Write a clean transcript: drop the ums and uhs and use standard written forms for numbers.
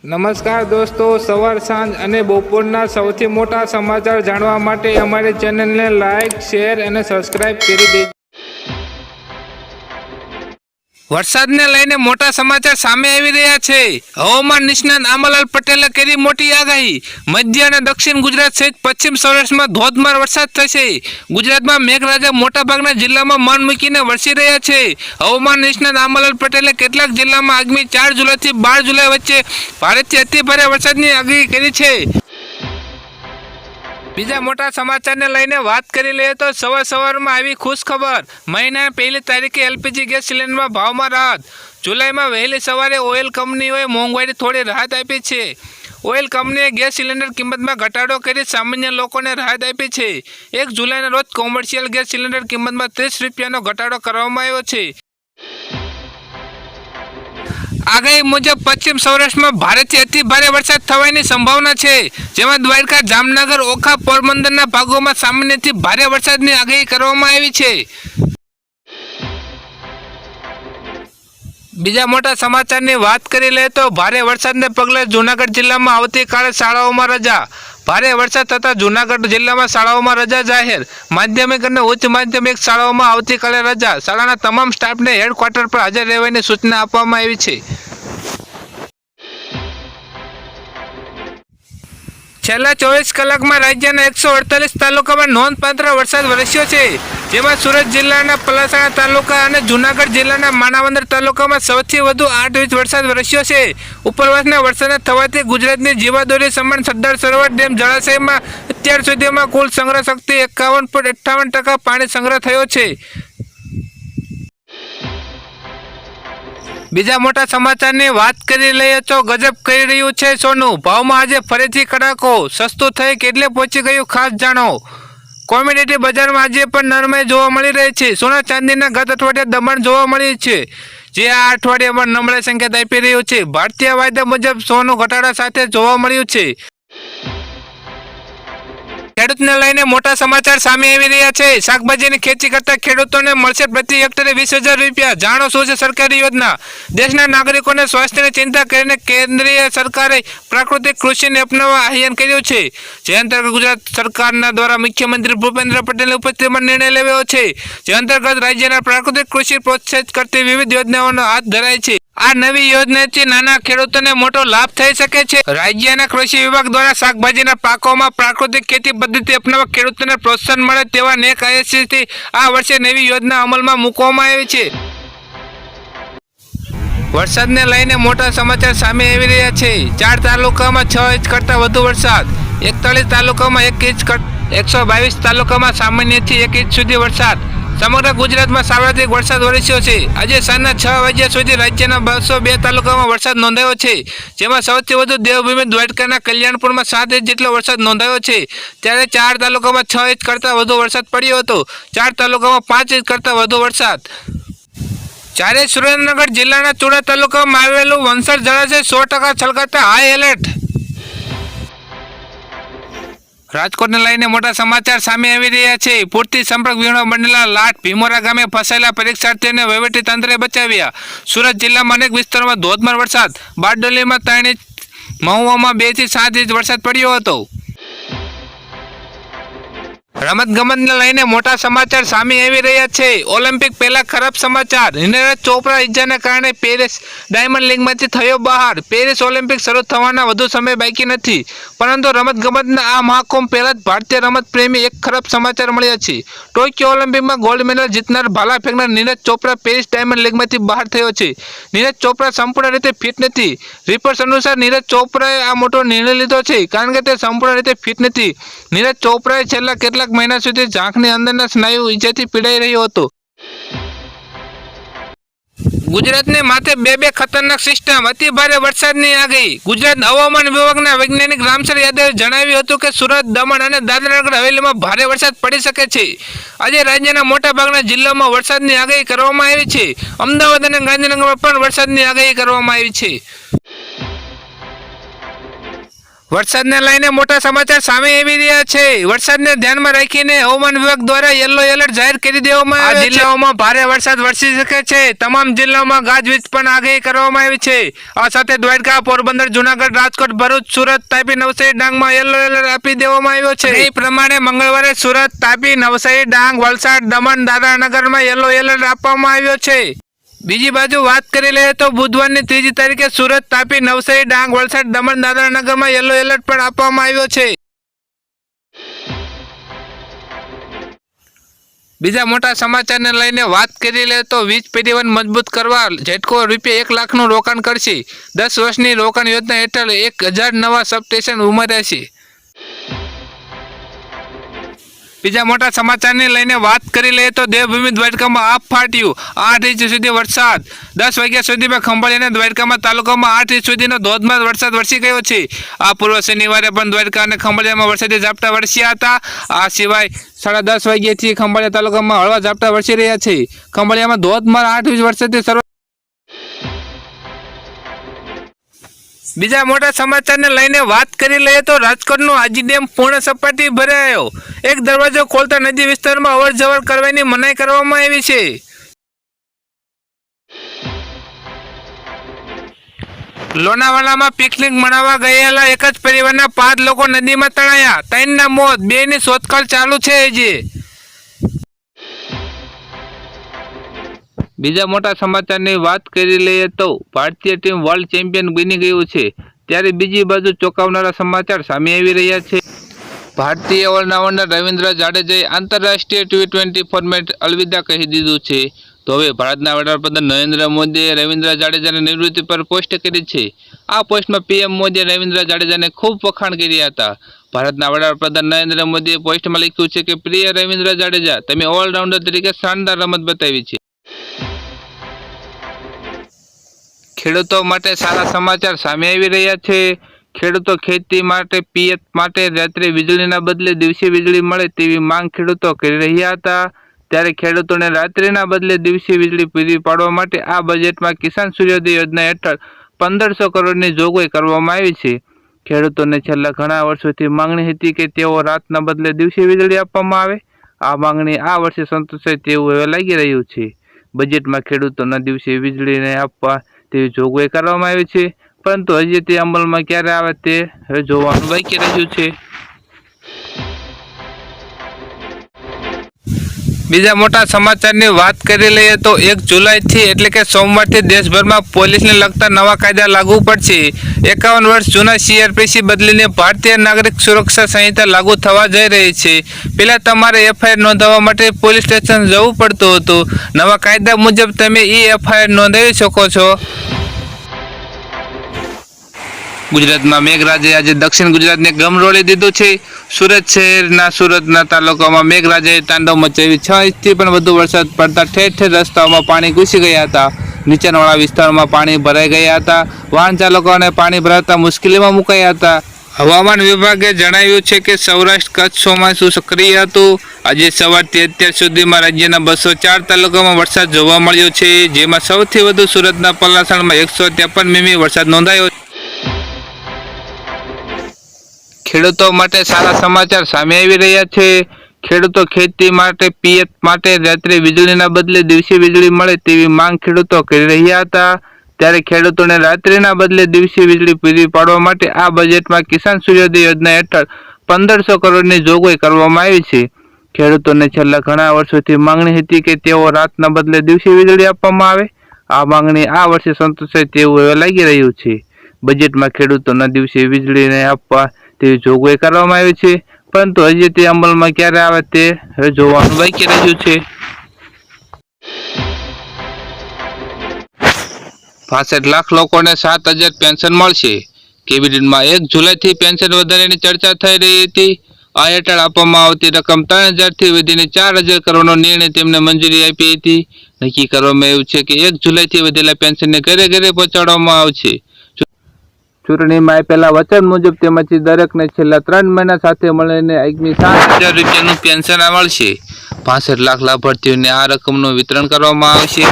નમસ્કાર દોસ્તો, સવાર સાંજ અને બપોરના સૌથી મોટા સમાચાર જાણવા માટે અમારી ચેનલને લાઇક, શેર અને સબસ્ક્રાઇબ કરી દેજો. વરસાદને લઈને મોટા સમાચાર સામે આવી રહ્યા છે. હવામાન નિષ્ણાત આંબાલાલ પટેલે કરી મોટી આગાહી. મધ્ય અને દક્ષિણ ગુજરાત સહિત પશ્ચિમ સૌરાષ્ટ્રમાં ધોધમાર વરસાદ થશે. ગુજરાતમાં મેઘરાજા મોટાભાગના જિલ્લામાં મન મૂકીને વરસી રહ્યા છે. હવામાન નિષ્ણાત આંબાલાલ પટેલે કેટલાક જિલ્લામાં આગામી 4 જુલાઈથી 12 જુલાઈ વચ્ચે ભારેથી અતિભારે વરસાદની આગાહી કરી છે. બીજા મોટા સમાચારને લઈને વાત કરી લઈએ તો સવારમાં આવી ખુશ ખબર. મહિનાની 1 તારીખે એલપીજી ગેસ સિલિન્ડરમાં ભાવમાં રાહત. જુલાઈમાં વહેલી સવારે ઓઇલ કંપનીઓએ મોંઘવારી થોડી રાહત આપી છે. ઓઇલ કંપનીએ ગેસ સિલિન્ડર કિંમતમાં ઘટાડો કરી સામાન્ય લોકોને રાહત આપી છે. 1 જુલાઈના રોજ કોમર્શિયલ ગેસ સિલિન્ડર કિંમતમાં 30 રૂપિયાનો ઘટાડો કરવામાં આવ્યો છે. આગાહી મુજબ પશ્ચિમ સૌરાષ્ટ્રમાં ભારેથી અતિ ભારે વરસાદ થવાની સંભાવના છે, જેમાં દ્વારકા, જામનગર, ઓખા, પોરબંદરના ભાગોમાં સામાન્યથી ભારે વરસાદની આગાહી કરવામાં આવી છે. બીજા મોટા સમાચારની વાત કરી લઈએ તો ભારે વરસાદને પગલે જૂનાગઢ જિલ્લામાં આવતીકાલે શાળાઓમાં રજા. ભારે વરસાદ થતાં જૂનાગઢ જિલ્લામાં શાળાઓમાં રજા જાહેર. માધ્યમિક અને ઉચ્ચ માધ્યમિક શાળાઓમાં આવતીકાલે રજા. શાળાના તમામ સ્ટાફને હેડક્વાર્ટર પર હાજર રહેવાની સૂચના આપવામાં આવી છે. છેલ્લા 24 કલાકમાં રાજ્યના 148 તાલુકામાં નોંધપાત્ર વરસાદ વરસ્યો છે, જેમાં સુરત જિલ્લાના પલાસાણા તાલુકા અને જૂનાગઢ જિલ્લાના માણાવદર તાલુકામાં સૌથી વધુ 8 ઇંચ વરસાદ વરસ્યો છે. ઉપરવાસના વરસાદ થવાથી ગુજરાતની જીવાદોરી સમાન સરદાર સરોવર ડેમ જળાશયમાં અત્યાર સુધીમાં કુલ સંગ્રહ શક્તિ 51.58% પાણી સંગ્રહ થયો છે. બીજા મોટા સમાચારની વાત કરી લઈએ તો ગજબ કરી રહ્યું છે સોનું. ભાવમાં આજે ફરીથી કડાકો. સસ્તું થઈ કેટલે પહોંચી ગયું ખાસ જાણો. કોમ્યુનિટી બજારમાં આજે પણ નરમાઈ જોવા મળી રહી છે. સોના ચાંદીના ગત અઠવાડિયે દબાણ જોવા મળી છે, જે આ અઠવાડિયામાં નબળાઈ સંકેત આપી રહ્યું છે. ભારતીય વાયદા મુજબ સોનું ઘટાડા સાથે જોવા મળ્યું છે. ખેડૂતને લઈને મોટા સમાચાર સામે આવી રહ્યા છે. શાકભાજીની ખેતી કરતા ખેડૂતોને મળશે પ્રતિ હેક્ટરે 20,000 રૂપિયા. જાણો શું છે સરકારી યોજના. દેશના નાગરિકોને સ્વાસ્થ્યની ચિંતા કરીને કેન્દ્રીય સરકારે પ્રાકૃતિક કૃષિને અપનાવવા આહ્વાન કર્યું છે, જે અંતર્ગત ગુજરાત સરકારના દ્વારા મુખ્યમંત્રી ભૂપેન્દ્ર પટેલની ઉપસ્થિતિમાં નિર્ણય લેવાયો છે, જે અંતર્ગત રાજ્યના પ્રાકૃતિક કૃષિ પ્રોત્સાહિત કરતી વિવિધ યોજનાઓનો હાથ ધરાય છે. આ નવી યોજનાથી નાના ખેડૂતોને મોટો લાભ થઈ શકે છે. રાજ્યના કૃષિ વિભાગ દ્વારા શાકભાજીના પાકોમાં પ્રાકૃતિક ખેતી પદ્ધતિ અપનાવવા ખેડૂતોને પ્રોત્સાહન મળે તેવા નેક આશયથી આ વર્ષે નવી યોજના અમલમાં મૂકવામાં આવી છે. વરસાદને લઈને મોટા સમાચાર સામે આવી રહ્યા છે. 4 તાલુકામાં 6 ઇંચ કરતાં વધુ વરસાદ. 41 તાલુકામાં 1 ઇંચ, 122 તાલુકામાં સામાન્યથી 1 ઇંચ સુધી વરસાદ. સમગ્ર ગુજરાતમાં સાર્વત્રિક વરસાદ વરસ્યો છે. આજે સાંજના 6 વાગ્યા સુધી રાજ્યના 202 તાલુકામાં વરસાદ નોંધાયો છે, જેમાં સૌથી વધુ દેવભૂમિ દ્વારકાના કલ્યાણપુરમાં 7 ઇંચ જેટલો વરસાદ નોંધાયો છે. ત્યારે 4 તાલુકામાં 6 ઇંચ કરતાં વધુ વરસાદ પડ્યો હતો. 4 તાલુકામાં 5 ઇંચ કરતાં વધુ વરસાદ. જ્યારે સુરેન્દ્રનગર જિલ્લાના ચુડા તાલુકામાં આવેલું વંસળ જળાશય 100% છલકાતા હાઈ એલર્ટ. રાજકોટને લઈને મોટા સમાચાર સામે આવી રહ્યા છે. પૂરતી સંપર્ક વિહોણો બનેલા લાઠ ભીમોરા ગામે ફસાયેલા પરીક્ષાર્થીઓને વહીવટી તંત્રે બચાવ્યા. સુરત જિલ્લામાં અનેક વિસ્તારોમાં ધોધમાર વરસાદ. બારડોલીમાં 3 ઇંચ, મહુવામાં 2 થી 7 ઇંચ વરસાદ પડ્યો હતો. રમતગમતને લઈને મોટા સમાચાર સામે આવી રહ્યા છે. ઓલિમ્પિક પહેલા ખરાબ સમાચાર. નીરજ ચોપરા ઇજાને કારણે પેરિસ ડાયમંડ લીગમાંથી થયો બહાર. પેરિસ ઓલિમ્પિક શરૂ થવાના વધુ સમય બાકી નથી, પરંતુ રમતગમતના આ મહાકુંભ પહેલા જ ભારતીય રમત પ્રેમી એક ખરાબ સમાચાર મળ્યા છે. ટોક્યો ઓલિમ્પિકમાં ગોલ્ડ મેડલ જીતનાર ભાલા ફેંકનાર નીરજ ચોપરા પેરિસ ડાયમંડ લીગમાંથી બહાર થયો છે. નીરજ ચોપરા સંપૂર્ણ રીતે ફિટ નથી. રિપોર્ટ્સ અનુસાર નીરજ ચોપરાએ આ મોટો નિર્ણય લીધો છે કારણ કે તે સંપૂર્ણ રીતે ફિટ નથી. નીરજ ચોપરાએ છેલ્લા કેટલાક મહિના સુધી ઝાંખની અંદરના સ્નાયુ ઈજાથી પીડાઈ રહ્યો હતો. ગુજરાતને માથે 2 ખતરનાક સિસ્ટમ. અતિ ભારે વરસાદની આગાહી. ગુજરાત હવામાન વિભાગના વૈજ્ઞાનિક રામસર યાદવે જણાવ્યું હતું કે સુરત, દમણ અને દાદરા નગર હવેલીમાં ભારે વરસાદ પડી શકે છે. આજે રાજ્યના મોટાભાગના જિલ્લાઓમાં વરસાદની આગાહી કરવામાં આવી છે. અમદાવાદ અને ગાંધીનગરમાં પણ વરસાદની આગાહી કરવામાં આવી છે. વરસાદને લઈને મોટા સમાચાર સામે આવી રહ્યા છે. વરસાદને ધ્યાનમાં રાખીને હવામાન વિભાગ દ્વારા યલો એલર્ટ જાહેર કરી દેવામાં આવ્યો છે. જિલ્લાઓમાં ભારે વરસાદ વરસી શકે છે. તમામ જિલ્લાઓમાં ગાજવીજ પણ આગાહી કરવામાં આવી છે. આ સાથે દ્વારકા, પોરબંદર, જૂનાગઢ, રાજકોટ, ભરૂચ, સુરત, તાપી, નવસારી, ડાંગમાં યલો એલર્ટ આપી દેવામાં આવ્યો છે. એ પ્રમાણે મંગળવારે સુરત, તાપી, નવસારી, ડાંગ, વલસાડ, દમણ, દાદરાનગરમાં યલો એલર્ટ આપવામાં આવ્યો છે. બીજી બાજુ વાત કરી લઈએ તો બુધવારની 3જી તારીખે સુરત, તાપી, નવસારી, ડાંગ, વલસાડ, દમણ, દાદરાનગરમાં યલો એલર્ટ પણ આપવામાં આવ્યો છે. બીજા મોટા સમાચારને લઈને વાત કરી લે તો વીજ પરિવહન મજબૂત કરવા જેટકો રૂપિયા 1 લાખનું રોકાણ કરશે. 10 વર્ષની રોકાણ યોજના હેઠળ 1000 નવા સબસ્ટેશન ઉમેર્યા છે. બીજા મોટા સમાચારને લઈને વાત કરી લઈએ તો દેવભૂમિ દ્વારકામાં આપ ફાટ્યું. 8 ઇંચ સુધી વરસાદ. 10 વાગ્યા સુધીમાં ખંભાળી અને દ્વારકામાં તાલુકામાં 8 ઇંચ સુધીનો ધોધમાર વરસાદ વરસી ગયો છે. આ પૂર્વ શનિવારે પણ દ્વારકા અને ખંભાળિયામાં વરસાદી ઝાપટા વરસ્યા હતા. આ સિવાય 10:30 વાગ્યાથી ખંભાળિયા તાલુકામાં હળવા ઝાપટા વરસી રહ્યા છે. ખંભાળિયામાં ધોધમાર 8 ઇંચ વરસાદથી શરૂ. બીજા મોટા સમાચારને લઈને વાત કરી લઈએ તો રાજકોટનો આજી ડેમ પૂર્ણ સપાટી ભરાયો. એક દરવાજો ખોલતા નદી વિસ્તારમાં અવર જવર કરવાની મનાઈ કરવામાં આવી છે. લોનાવાલામાં પિકનિક મનાવવા ગયેલા એક જ પરિવારના 5 લોકો નદીમાં તણાયા. 3ના મોત, 2ની શોધખોળ ચાલુ છે. બીજા મોટા સમાચારની વાત કરી લઈએ તો ભારતીય ટીમ વર્લ્ડ ચેમ્પિયન બની ગયું છે. ત્યારે બીજી બાજુ ચોંકાવનારા સમાચાર સામે આવી રહ્યા છે. ભારતીય ઓલરાઉન્ડર રવિન્દ્ર જાડેજાએ આંતરરાષ્ટ્રીય T20 ફોર્મેટ અલવિદા કહી દીધું છે. તો હવે ભારતના વડાપ્રધાન નરેન્દ્ર મોદીએ રવિન્દ્ર જાડેજાની નિવૃત્તિ પર પોસ્ટ કરી છે. આ પોસ્ટમાં PM મોદીએ રવિન્દ્ર જાડેજાને ખૂબ વખાણ કર્યા હતા. ભારતના વડાપ્રધાન નરેન્દ્ર મોદીએ પોસ્ટમાં લખ્યું છે કે પ્રિય રવિન્દ્ર જાડેજા, તમે ઓલરાઉન્ડર તરીકે શાનદાર રમત બતાવી છે. ખેડૂતો માટે સારા સમાચાર સામે આવી રહ્યા છે. ખેડૂતો ખેતી માટે, પિયત માટે રાત્રે વીજળીના બદલે દિવસે વીજળી મળે તેવી માંગ ખેડૂતો કરી રહ્યા હતા. ત્યારે ખેડૂતોને રાત્રિના બદલે દિવસે વીજળી પૂરી પાડવા માટે આ બજેટમાં કિસાન સૂર્યોદય યોજના હેઠળ 1500 કરોડની જોગવાઈ કરવામાં આવી છે. ખેડૂતોને છેલ્લા ઘણા વર્ષોથી માંગણી હતી કે તેઓ રાતના બદલે દિવસે વીજળી આપવામાં આવે. આ માંગણી આ વર્ષે સંતોષાય તેવું હવે લાગી રહ્યું છે. બજેટમાં ખેડૂતોના દિવસે વીજળીને આપવા તેવી જોગવાઈ કરવામાં આવી છે, પરંતુ હજી તે અમલમાં ક્યારે આવે તે હવે જોવાનું બાકી રહ્યું છે. બીજા મોટા સમાચારની વાત કરી લઈએ તો 1 જુલાઈથી એટલે કે સોમવારથી દેશભરમાં પોલીસને લગતા નવા કાયદા લાગુ પડશે. 51 વર્ષ જૂના CRPC બદલીને ભારતીય નાગરિક સુરક્ષા સંહિતા લાગુ થવા જઈ રહી છે. પહેલાં તમારે FIR નોંધાવવા માટે પોલીસ સ્ટેશન જવું પડતું હતું. નવા કાયદા મુજબ તમે FIR નોંધાવી શકો છો. ગુજરાતમાં મેઘરાજાએ આજે દક્ષિણ ગુજરાતને ગમરોળી દીધું છે. સુરત શહેરના સુરતના તાલુકામાં મેઘરાજાએ તાંડવ મચાવી 6 ઇંચથી પણ વધુ વરસાદ પડતા ઠેર ઠેર રસ્તાઓમાં પાણી ઘૂસી ગયા હતા. નીચાણવાળા વિસ્તારોમાં પાણી ભરાઈ ગયા હતા. વાહન ચાલકોને પાણી ભરાતા મુશ્કેલીમાં મુકાયા હતા. હવામાન વિભાગે જણાવ્યું છે કે સૌરાષ્ટ્ર કચ્છ ચોમાસું સક્રિય હતું. આજે સવારથી અત્યાર સુધીમાં રાજ્યના 204 તાલુકામાં વરસાદ જોવા મળ્યો છે, જેમાં સૌથી વધુ સુરતના પલાસણમાં 153 મીમી વરસાદ નોંધાયો. ખેડૂતો માટે સારા સમાચાર સામે આવી રહ્યા છે. ખેડૂતો ખેતી માટે, પિયત માટે રાત્રે વીજળીના બદલે દિવસે વીજળી મળે તેવી માંગ ખેડૂતો કરી રહ્યા હતા. ત્યારે ખેડૂતોને રાત્રિના બદલે દિવસે વીજળી પૂરી પાડવા માટે આ બજેટમાં કિસાન સૂર્યોદય યોજના હેઠળ 1500 કરોડની જોગવાઈ કરવામાં આવી છે. ખેડૂતોને છેલ્લા ઘણા વર્ષોથી માંગણી હતી કે તેઓ રાતના બદલે દિવસે વીજળી આપવામાં આવે. આ માંગણી આ વર્ષે સંતોષાય તેવું હવે લાગી રહ્યું છે. બજેટમાં ખેડૂતોના દિવસે વીજળીને આપવા તેવી જોગવાઈ કરવામાં આવી છે, પરંતુ હજી તે અમલમાં ક્યારે આવે તે હવે જોવાનું બાકી રહ્યું છે. 65 લાખ લોકોને 7000 પેન્શન મળશે. કેબિનેટમાં 1 જુલાઈથી પેન્શન વધારવાની ચર્ચા થઈ રહી હતી. આ હેઠળ આપવામાં આવતી રકમ 3000થી વધીને 4000 કરોડનો નિર્ણય તેમને મંજૂરી આપી હતી. નક્કી કરવામાં આવ્યું છે કે 1 જુલાઈથી વધેલા પેન્શનને ઘરે ઘરે પહોંચાડવામાં આવશે. ચૂંટણીમાં આપેલા વચન મુજબ તેમાંથી દરેકને છેલ્લા 3 મહિના સાથે મળીને આગામી 7000 રૂપિયાનું પેન્શન મળશે. 65 લાખ લાભાર્થીઓને આ રકમનું વિતરણ કરવામાં આવશે.